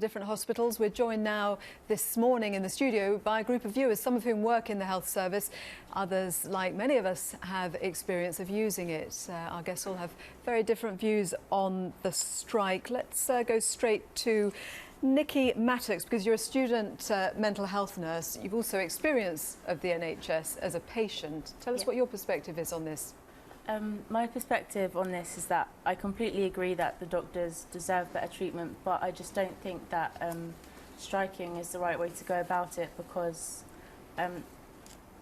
Different hospitals. We're joined now this morning in the studio by a group of viewers, some of whom work in the health service. Others, like many of us, have experience of using it. Our guests all have very different views on the strike. Let's go straight to Nikki Mattox, because you're a student mental health nurse. You've also experience of the NHS as a patient. Tell us what your perspective is on this. My perspective on this is that I completely agree that the doctors deserve better treatment, but I just don't think that striking is the right way to go about it, because I'm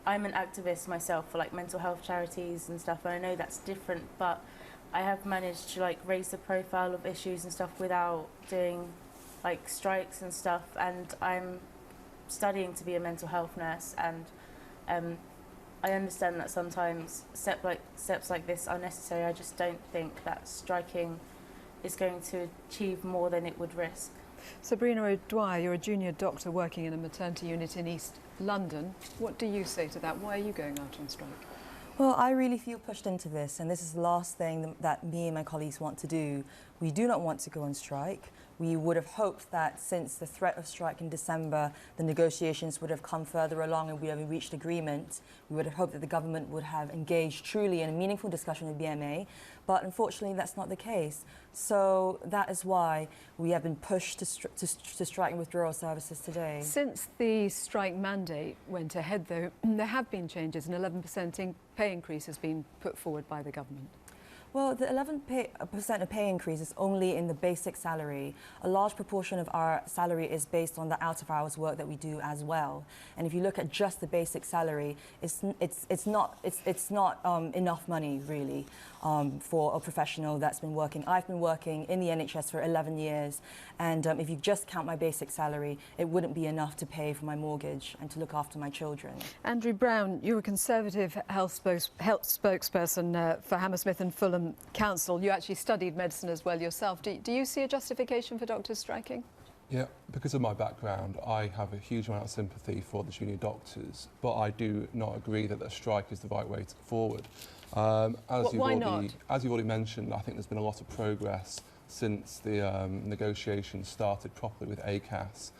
an activist myself for like mental health charities and stuff, and I know that's different, but I have managed to like raise the profile of issues and stuff without doing like strikes and stuff, and I'm studying to be a mental health nurse, and I understand that sometimes steps like this are necessary. I just don't think that striking is going to achieve more than it would risk. Sabrina O'Dwyer, you're a junior doctor working in a maternity unit in East London. What do you say to that? Why are you going out on strike? Well, I really feel pushed into this, and this is the last thing that me and my colleagues want to do. We do not want to go on strike. We would have hoped that since the threat of strike in December, the negotiations would have come further along and we have reached agreement. We would have hoped that the government would have engaged truly in a meaningful discussion with BMA, but unfortunately that's not the case. So that is why we have been pushed to strike and withdrawal services today. Since the strike mandate went ahead, though, there have been changes. An 11% pay increase has been put forward by the government. Well, the 11% of pay increase is only in the basic salary. A large proportion of our salary is based on the out-of-hours work that we do as well. And if you look at just the basic salary, it's not enough money really for a professional that's been working. I've been working in the NHS for 11 years, and if you just count my basic salary, it wouldn't be enough to pay for my mortgage and to look after my children. Andrew Brown, you're a Conservative health spokesperson for Hammersmith and Fulham Council. You actually studied medicine as well yourself. Do you see a justification for doctors striking? Yeah, because of my background, I have a huge amount of sympathy for the junior doctors, but I do not agree that a strike is the right way forward. Why not? As you've already mentioned, I think there's been a lot of progress since the negotiations started properly with ACAS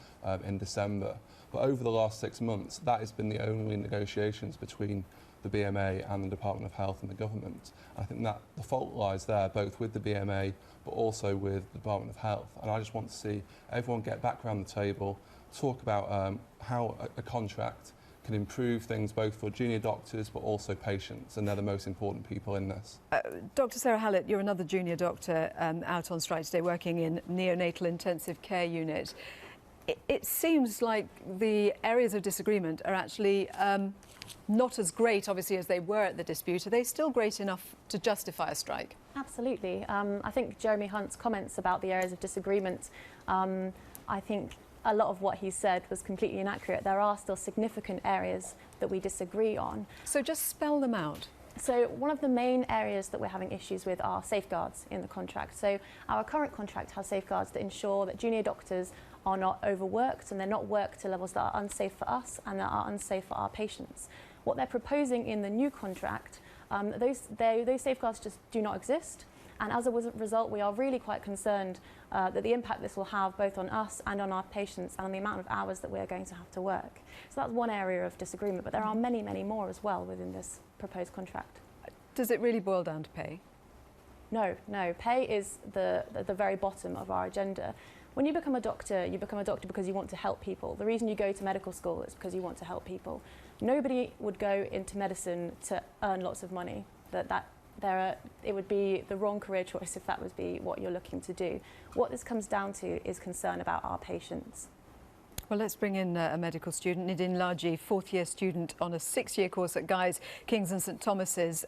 in December. But over the last 6 months, that has been the only negotiations between the BMA and the Department of Health and the government. I think that the fault lies there, both with the BMA but also with the Department of Health. And I just want to see everyone get back around the table, talk about how a contract can improve things both for junior doctors but also patients, and they're the most important people in this. Dr. Sarah Hallett, you're another junior doctor out on strike today, working in neonatal intensive care unit. It seems like the areas of disagreement are actually not as great, obviously, as they were at the dispute. Are they still great enough to justify a strike? Absolutely. I think Jeremy Hunt's comments about the areas of disagreement, I think a lot of what he said was completely inaccurate. There are still significant areas that we disagree on. So just spell them out. So one of the main areas that we're having issues with are safeguards in the contract. So our current contract has safeguards that ensure that junior doctors are not overworked and they're not worked to levels that are unsafe for us and that are unsafe for our patients. What they're proposing in the new contract, those safeguards just do not exist. And as a result, we are really quite concerned that the impact this will have both on us and on our patients and on the amount of hours that we're going to have to work. So that's one area of disagreement, but there are many, many more as well within this proposed contract. Does it really boil down to pay? No. Pay is the very bottom of our agenda. When you become a doctor because you want to help people. The reason you go to medical school is because you want to help people. Nobody would go into medicine to earn lots of money. It would be the wrong career choice if that would be what you're looking to do. What this comes down to is concern about our patients. Well, let's bring in a medical student, Nidin Laji, fourth-year student on a 6-year course at Guy's, King's and St Thomas's.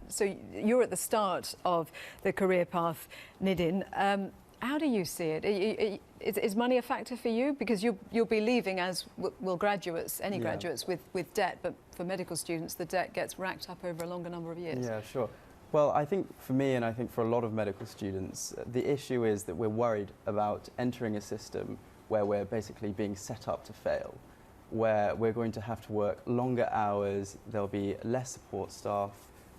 So you're at the start of the career path, Nidin. How do you see it? Is money a factor for you? Because you'll be leaving, as will graduates, any graduates, with debt, but for medical students, the debt gets racked up over a longer number of years. Yeah, sure. Well, I think for me, and I think for a lot of medical students, the issue is that we're worried about entering a system where we're basically being set up to fail, where we're going to have to work longer hours, there'll be less support staff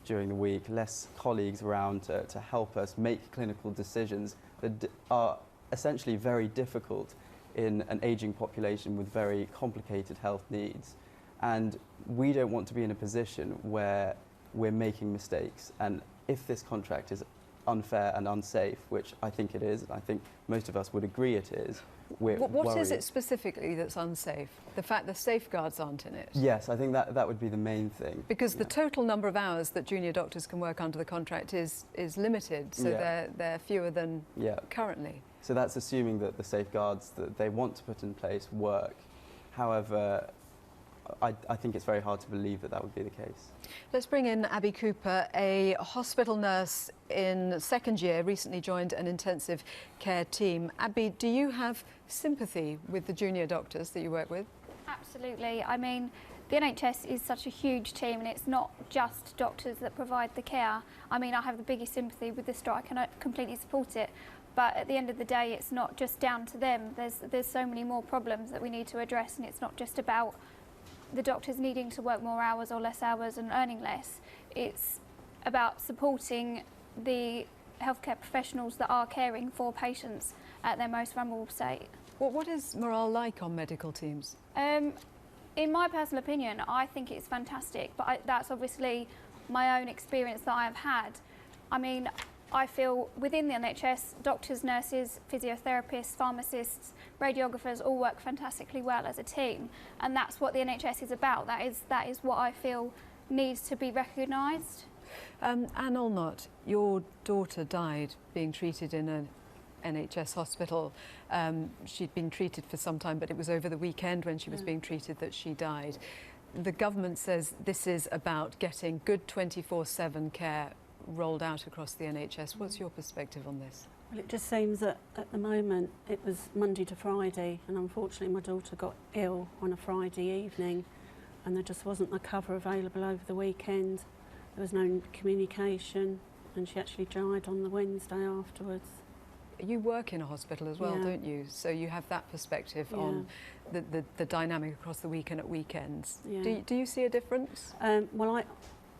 during the week, less colleagues around to help us make clinical decisions that are essentially very difficult in an ageing population with very complicated health needs. And we don't want to be in a position where we're making mistakes. And if this contract is unfair and unsafe, which I think it is, and I think most of us would agree it is, we're What is worried. it specifically that's unsafe? The fact the safeguards aren't in it? Yes, I think that would be the main thing. Because the total number of hours that junior doctors can work under the contract is limited, so they're fewer than currently. So that's assuming that the safeguards that they want to put in place work. However, I think it's very hard to believe that would be the case. Let's bring in Abby Cooper, a hospital nurse in second year, recently joined an intensive care team. Abby, do you have sympathy with the junior doctors that you work with? Absolutely. I mean, the NHS is such a huge team, and it's not just doctors that provide the care. I mean, I have the biggest sympathy with the strike and I completely support it. But at the end of the day, it's not just down to them. There's so many more problems that we need to address, and it's not just about the doctors needing to work more hours or less hours and earning less. It's about supporting the healthcare professionals that are caring for patients at their most vulnerable state. What is morale like on medical teams? In my personal opinion, I think it's fantastic, but that's obviously my own experience that I have had. I mean, I feel within the NHS, doctors, nurses, physiotherapists, pharmacists, radiographers all work fantastically well as a team, and that's what the NHS is about. That is what I feel needs to be recognised. Anne Allnott, your daughter died being treated in an NHS hospital. She'd been treated for some time, but it was over the weekend when she was being treated that she died. The government says this is about getting good 24/7 care rolled out across the NHS. What's your perspective on this? Well, it just seems that at the moment it was Monday to Friday, and unfortunately my daughter got ill on a Friday evening, and there just wasn't the cover available over the weekend. There was no communication, and she actually died on the Wednesday afterwards. You work in a hospital as well, Yeah. don't you? So you have that perspective on the dynamic across the week and at weekends. Yeah. Do you see a difference? Well,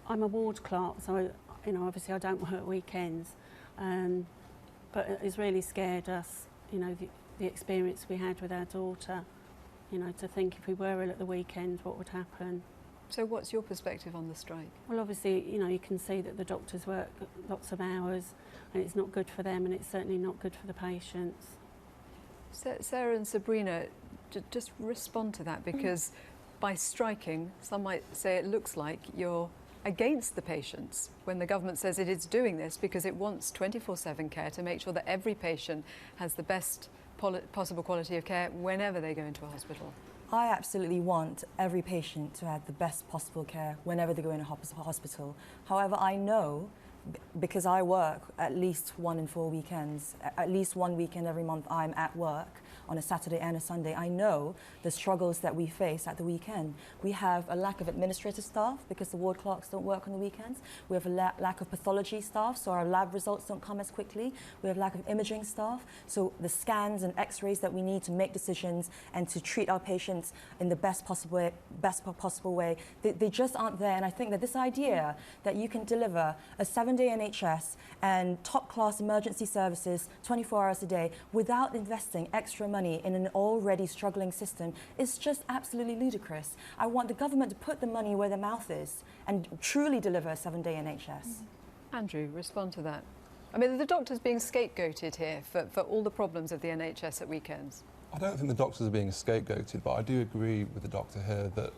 I'm a ward clerk, so obviously I don't work weekends, but it's really scared us, the experience we had with our daughter, to think if we were ill at the weekend, what would happen. So what's your perspective on the strike? Well, obviously, you can see that the doctors work lots of hours, and it's not good for them, and it's certainly not good for the patients. Sarah and Sabrina, just respond to that, because by striking, some might say it looks like you're against the patients when the government says it is doing this because it wants 24/7 care to make sure that every patient has the best possible quality of care whenever they go into a hospital. I absolutely want every patient to have the best possible care whenever they go in a hospital. However, I know, because I work at least 1 in 4 weekends, at least one weekend every month I'm at work on a Saturday and a Sunday. I know the struggles that we face at the weekend. We have a lack of administrative staff because the ward clerks don't work on the weekends. We have a lack of pathology staff, so our lab results don't come as quickly. We have lack of imaging staff, so the scans and x-rays that we need to make decisions and to treat our patients in the best possible way, they just aren't there. And I think that this idea that you can deliver a 7-day NHS and top-class emergency services 24 hours a day without investing extra money in an already struggling system is just absolutely ludicrous. I want the government to put the money where their mouth is and truly deliver a 7-day NHS. Andrew, respond to that. I mean, the doctors being scapegoated here for all the problems of the NHS at weekends. I don't think the doctors are being scapegoated, but I do agree with the doctor here that,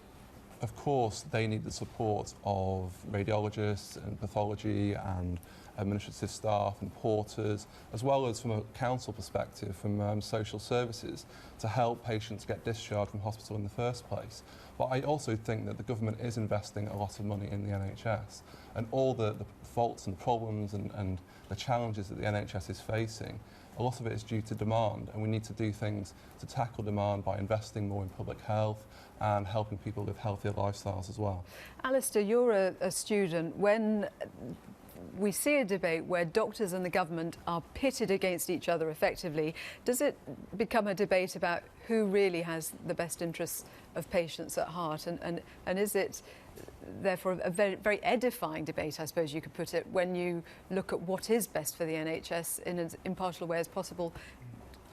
of course, they need the support of radiologists and pathology and administrative staff and porters, as well as from a council perspective, from social services, to help patients get discharged from hospital in the first place. But I also think that the government is investing a lot of money in the NHS, and all the faults and problems and the challenges that the NHS is facing, a lot of it is due to demand, and we need to do things to tackle demand by investing more in public health and helping people live healthier lifestyles as well. Alistair, you're a student. When we see a debate where doctors and the government are pitted against each other effectively, does it become a debate about who really has the best interests of patients at heart? And is it therefore a very, very edifying debate, I suppose you could put it, when you look at what is best for the NHS in as impartial a way as possible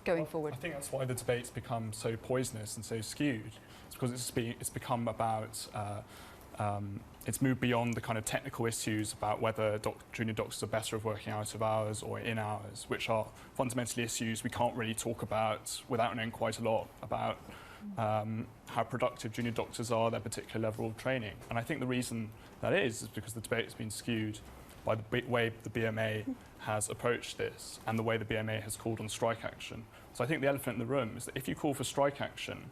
going forward? I think that's why the debate's become so poisonous and so skewed. It's because it's become about it's moved beyond the kind of technical issues about whether junior doctors are better of working out of hours or in hours, which are fundamentally issues we can't really talk about without knowing quite a lot about how productive junior doctors are, their particular level of training. And I think the reason that is because the debate has been skewed by the way the BMA has approached this and the way the BMA has called on strike action. So I think the elephant in the room is that if you call for strike action,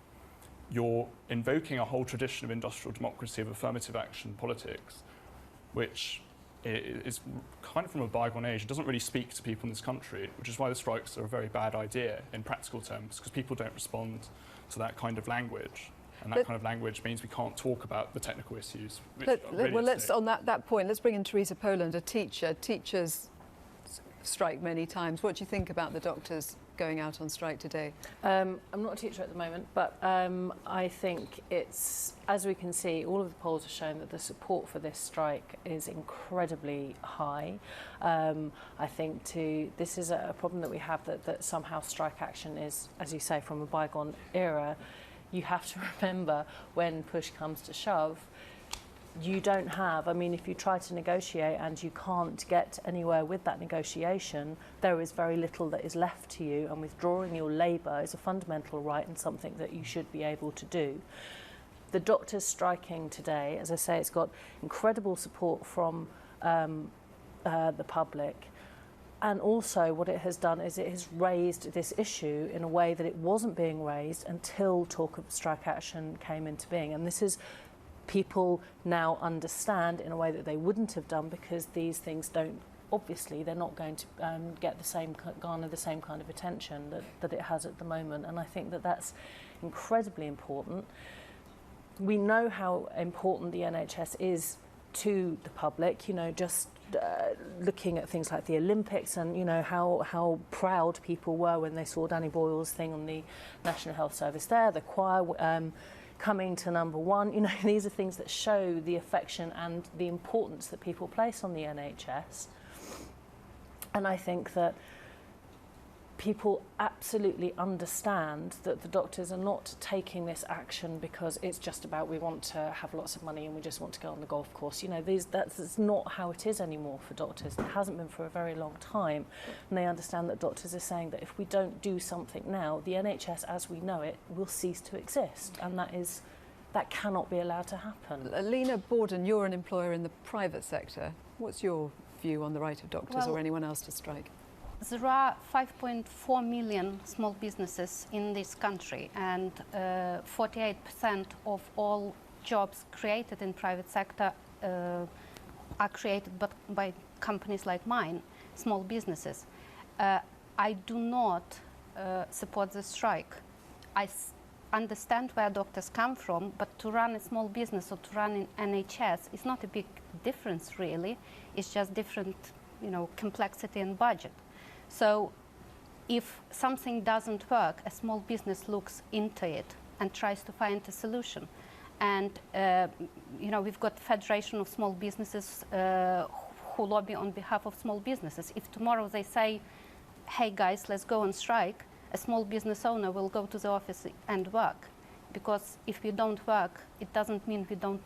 you're invoking a whole tradition of industrial democracy, of affirmative action politics, which is kind of from a bygone age. It doesn't really speak to people in this country, which is why the strikes are a very bad idea in practical terms, because people don't respond to that kind of language. And that kind of language means we can't talk about the technical issues. Let's on that point, let's bring in Teresa Poland, a teacher. Teachers strike many times. What do you think about the doctors going out on strike today? I'm not a teacher at the moment, but I think it's, as we can see, all of the polls have shown that the support for this strike is incredibly high. I think this is a problem that we have, that somehow strike action is, as you say, from a bygone era. You have to remember when push comes to shove, you don't have, I mean, if you try to negotiate and you can't get anywhere with that negotiation, there is very little that is left to you, and withdrawing your labour is a fundamental right and something that you should be able to do. The doctors striking today, as I say, it's got incredible support from the public. And also what it has done is it has raised this issue in a way that it wasn't being raised until talk of strike action came into being. And this is, people now understand in a way that they wouldn't have done, because these things don't, obviously they're not going to garner the same kind of attention that it has at the moment. And I think that that's incredibly important. We know how important the NHS is to the public, you know, just looking at things like the Olympics, and you know how proud people were when they saw Danny Boyle's thing on the National Health Service there, the choir coming to #1. You know, these are things that show the affection and the importance that people place on the NHS. And I think that people absolutely understand that the doctors are not taking this action because it's just about, we want to have lots of money and we just want to go on the golf course. You know, that's not how it is anymore for doctors. It hasn't been for a very long time. And they understand that doctors are saying that if we don't do something now, the NHS as we know it will cease to exist. And that cannot be allowed to happen. Lena Borden, you're an employer in the private sector. What's your view on the right of doctors or anyone else to strike? There are 5.4 million small businesses in this country, and 48% of all jobs created in private sector are created by companies like mine, small businesses. I do not support the strike. I understand where doctors come from, but to run a small business or to run an NHS is not a big difference really. It's just different, you know, complexity and budget. So if something doesn't work, a small business looks into it and tries to find a solution. And, you know, we've got Federation of Small Businesses who lobby on behalf of small businesses. If tomorrow they say, hey guys, let's go on strike, a small business owner will go to the office and work. Because if we don't work, it doesn't mean we don't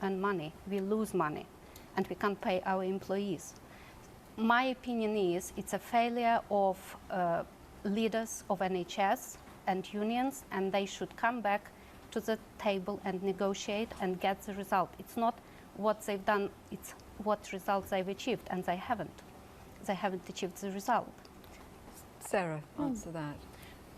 earn money. We lose money and we can't pay our employees. My opinion is it's a failure of leaders of NHS and unions, and they should come back to the table and negotiate and get the result. It's not what they've done, it's what results they've achieved, and they haven't. They haven't achieved the result. Sarah, answer that.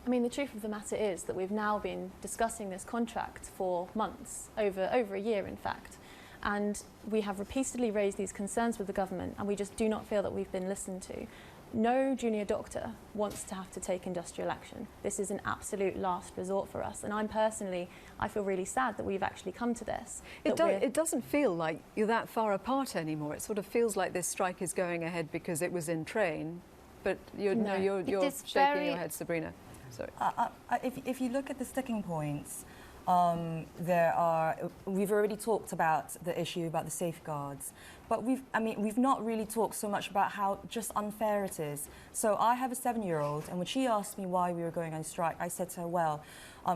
I mean, the truth of the matter is that we've now been discussing this contract for months, over a year in fact. And we have repeatedly raised these concerns with the government, and we just do not feel that we've been listened to. No junior doctor wants to have to take industrial action. This is an absolute last resort for us. And I feel really sad that we've actually come to this. It doesn't feel like you're that far apart anymore. It sort of feels like this strike is going ahead because it was in train. But you're shaking your head, Sabrina. Sorry. If you look at the sticking points, We've already talked about the issue about the safeguards, but we've not really talked so much about how just unfair it is. So I have a 7-year-old, and when she asked me why we were going on strike, I said to her, well,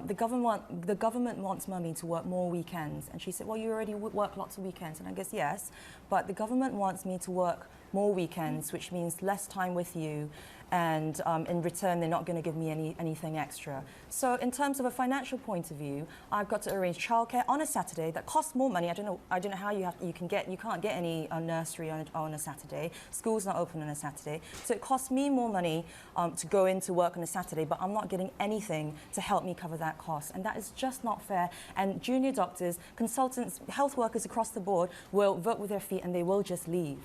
the government wants mummy to work more weekends. And she said, well, you already work lots of weekends. And I guess, yes, but the government wants me to work more weekends, which means less time with you. And in return, they're not going to give me anything extra. So in terms of a financial point of view, I've got to arrange childcare on a Saturday that costs more money. I don't know how you can't get any nursery on a Saturday. School's not open on a Saturday. So it costs me more money to go into work on a Saturday, but I'm not getting anything to help me cover that cost. And that is just not fair. And junior doctors, consultants, health workers across the board will vote with their feet and they will just leave.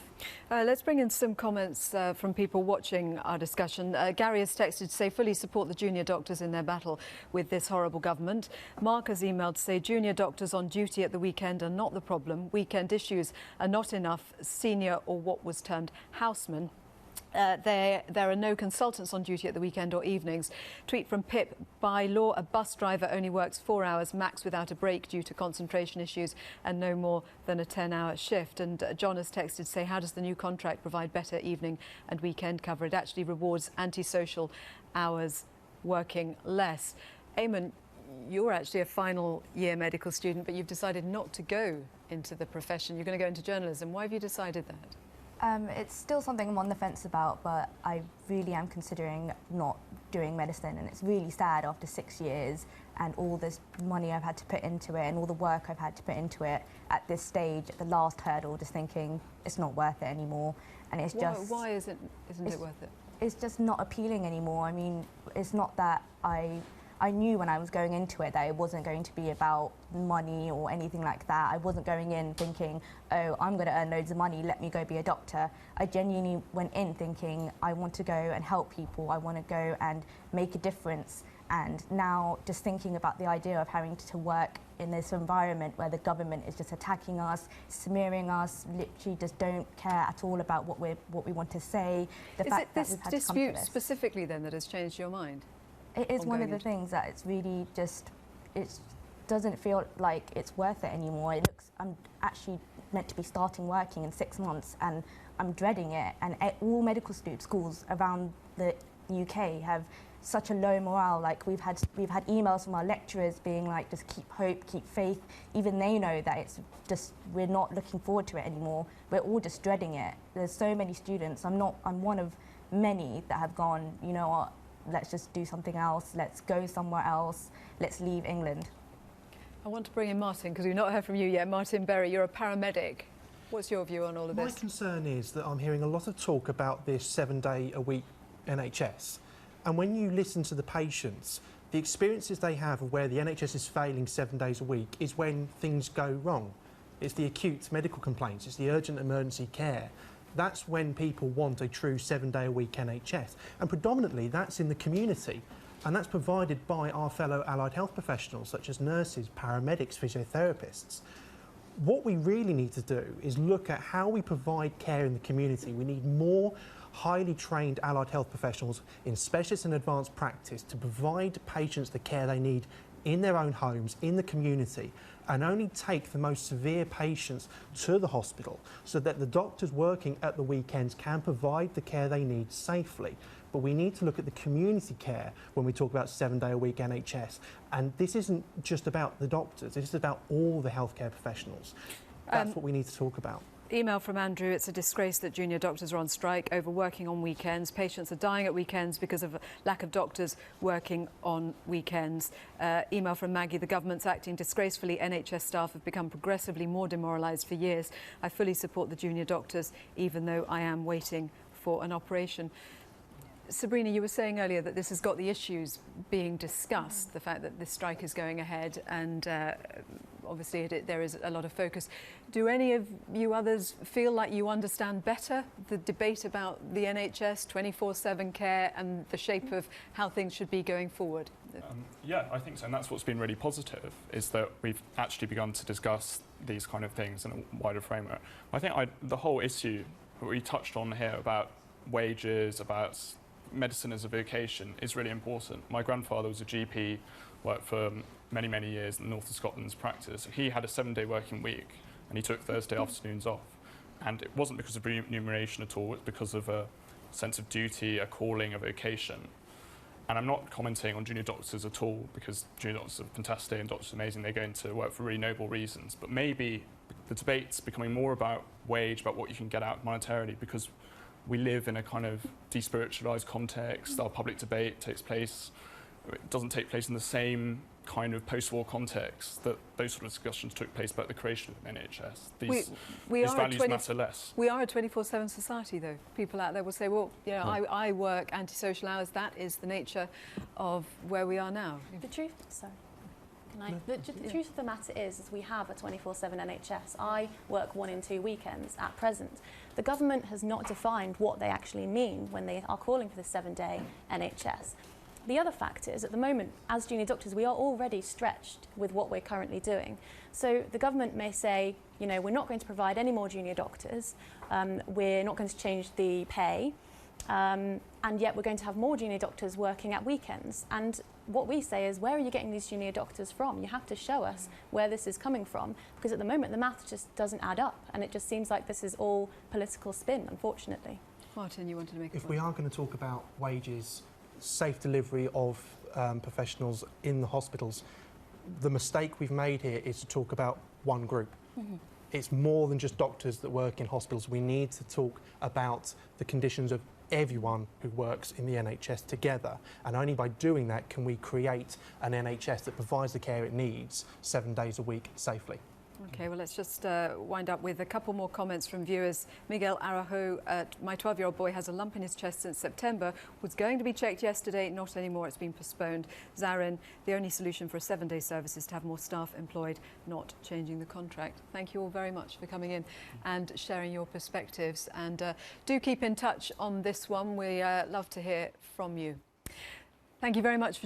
Let's bring in some comments from people watching our discussion. Gary has texted to say fully support the junior doctors in their battle with this horrible government. Mark has emailed to say junior doctors on duty at the weekend are not the problem. Weekend issues are not enough senior or what was termed housemen. There are no consultants on duty at the weekend or evenings. Tweet from Pip: by law, a bus driver only works 4 hours max without a break due to concentration issues and no more than a 10-hour shift. And John has texted to say, how does the new contract provide better evening and weekend cover? It actually rewards antisocial hours working less. Eamon, you're actually a final year medical student, but you've decided not to go into the profession. You're going to go into journalism. Why have you decided that? It's still something I'm on the fence about, but I really am considering not doing medicine, and it's really sad after 6 years and all this money I've had to put into it and all the work I've had to put into it at this stage, at the last hurdle, just thinking it's not worth it anymore. And it's just... Why isn't it worth it? It's just not appealing anymore. I mean, it's not that I knew when I was going into it that it wasn't going to be about money or anything like that. I wasn't going in thinking, oh, I'm going to earn loads of money, let me go be a doctor. I genuinely went in thinking, I want to go and help people, I want to go and make a difference. And now just thinking about the idea of having to work in this environment where the government is just attacking us, smearing us, literally just don't care at all about what we want to say. Is it this dispute specifically then that has changed your mind? It is one of the things that it's really just, it doesn't feel like it's worth it anymore. It looks, I'm actually meant to be starting working in 6 months and I'm dreading it. And all medical schools around the UK have such a low morale. Like we've had emails from our lecturers being like, just keep hope, keep faith. Even they know that it's just, we're not looking forward to it anymore. We're all just dreading it. There's so many students. I'm one of many that have gone, you know what, let's just do something else, let's go somewhere else, let's leave England. I want to bring in Martin, because we've not heard from you yet. Martin Berry, you're a paramedic. What's your view on all of this? My concern is that I'm hearing a lot of talk about this 7-day-a-week NHS. And when you listen to the patients, the experiences they have of where the NHS is failing 7 days a week is when things go wrong. It's the acute medical complaints, it's the urgent emergency care. That's when people want a true 7-day-a-week NHS. And predominantly that's in the community. And that's provided by our fellow allied health professionals, such as nurses, paramedics, physiotherapists. What we really need to do is look at how we provide care in the community. We need more highly trained allied health professionals in specialist and advanced practice to provide patients the care they need in their own homes, in the community, and only take the most severe patients to the hospital so that the doctors working at the weekends can provide the care they need safely. But we need to look at the community care when we talk about 7-day-a-week NHS. And this isn't just about the doctors, this is about all the healthcare professionals. That's what we need to talk about. Email from Andrew: it's a disgrace that junior doctors are on strike over working on weekends. Patients are dying at weekends because of lack of doctors working on weekends. Email from Maggie: the government's acting disgracefully. NHS staff have become progressively more demoralised for years. I fully support the junior doctors, even though I am waiting for an operation. Sabrina, you were saying earlier that this has got the issues being discussed, the fact that this strike is going ahead, and obviously there is a lot of focus. Do any of you others feel like you understand better the debate about the NHS, 24/7 care, and the shape of how things should be going forward? Yeah, I think so, and that's what's been really positive, is that we've actually begun to discuss these kind of things in a wider framework. I think the whole issue that we touched on here about wages, about medicine as a vocation is really important. My grandfather was a GP worked for many, many years in the north of Scotland's practice. He had a 7-day working week and he took Thursday afternoons off. And it wasn't because of remuneration at all, it's because of a sense of duty, a calling, a vocation. And I'm not commenting on junior doctors at all, because junior doctors are fantastic and doctors are amazing. They go into work for really noble reasons. But maybe the debate's becoming more about wage, about what you can get out monetarily, because we live in a kind of despiritualised context. Our public debate takes place, it doesn't take place in the same kind of post-war context that those sort of discussions took place about the creation of the NHS. These values matter less. We are a 24/7 society, though. People out there will say, well, you know, I work antisocial hours. That is the nature of where we are now. The truth, sorry. The truth of the matter is we have a 24/7 NHS. I work 1 in 2 weekends at present. The government has not defined what they actually mean when they are calling for the 7-day NHS. The other fact is, at the moment, as junior doctors, we are already stretched with what we're currently doing. So the government may say, you know, we're not going to provide any more junior doctors, we're not going to change the pay, and yet we're going to have more junior doctors working at weekends. And what we say is, where are you getting these junior doctors from? You have to show us where this is coming from, because at the moment the math just doesn't add up, and it just seems like this is all political spin, unfortunately. Martin, you wanted to make a If point. we are going to talk about wages, safe delivery of professionals in the hospitals, the mistake we've made here is to talk about one group. It's more than just doctors that work in hospitals. We need to talk about the conditions of everyone who works in the NHS together, and only by doing that can we create an NHS that provides the care it needs 7 days a week safely. Okay, well, let's just wind up with a couple more comments from viewers. Miguel Arajo, my 12-year-old boy has a lump in his chest since September, was going to be checked yesterday, not anymore, it's been postponed. Zarin, the only solution for a 7-day service is to have more staff employed, not changing the contract. Thank you all very much for coming in and sharing your perspectives. And do keep in touch on this one. We love to hear from you. Thank you very much for